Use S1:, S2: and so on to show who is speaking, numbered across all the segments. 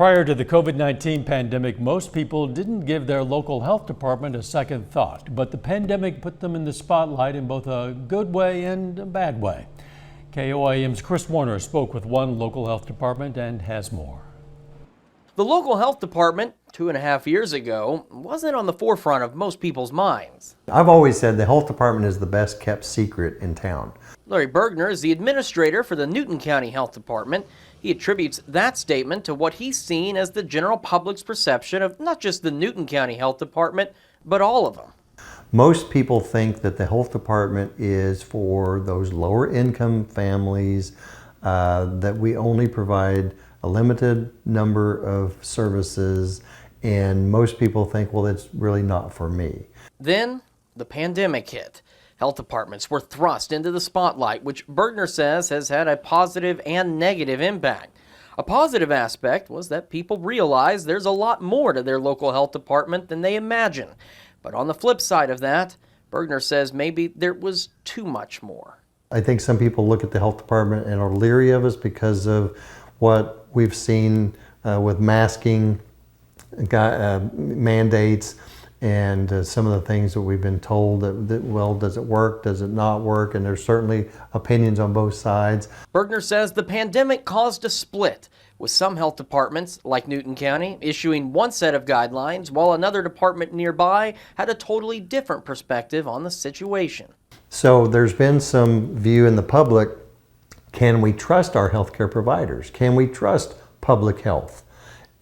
S1: Prior to the COVID-19 pandemic, most people didn't give their local health department a second thought, but the pandemic put them in the spotlight in both a good way and a bad way. KOAM's Chris Warner spoke with one local health department and has more.
S2: The local health department 2.5 years ago wasn't on the forefront of most people's minds.
S3: I've always said the health department is the best kept secret in town.
S2: Larry Bergner is the administrator for the Newton County Health Department. He attributes that statement to what he's seen as the general public's perception of not just the Newton County Health Department, but all of them.
S3: Most people think that the health department is for those lower income families, that we only provide a limited number of services, and most people think, well, it's really not for me.
S2: Then the pandemic hit. Health departments were thrust into the spotlight, which Bergner says has had a positive and negative impact. A positive aspect was that people realize there's a lot more to their local health department than they imagine. But on the flip side of that, Bergner says maybe there was too much more.
S3: I think some people look at the health department and are leery of us because of what we've seen with masking mandates and some of the things that we've been told that, well, does it work, does it not work? And there's certainly opinions on both sides.
S2: Bergner says the pandemic caused a split, with some health departments, like Newton County, issuing one set of guidelines, while another department nearby had a totally different perspective on the situation. So
S3: there's been some view in the public, can we trust our healthcare providers? Can we trust public health?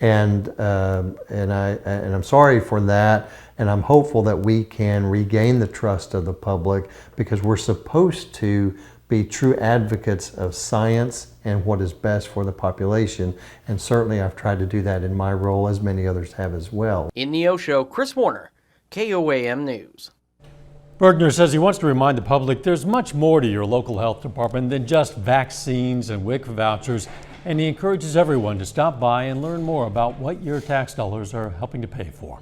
S3: And I'm sorry for that, and I'm hopeful that we can regain the trust of the public, because we're supposed to be true advocates of science and what is best for the population, and certainly I've tried to do that in my role, as many others have as well.
S2: In the Osho, Chris Warner, KOAM News.
S1: Bergner says he wants to remind the public there's much more to your local health department than just vaccines and WIC vouchers, and he encourages everyone to stop by and learn more about what your tax dollars are helping to pay for.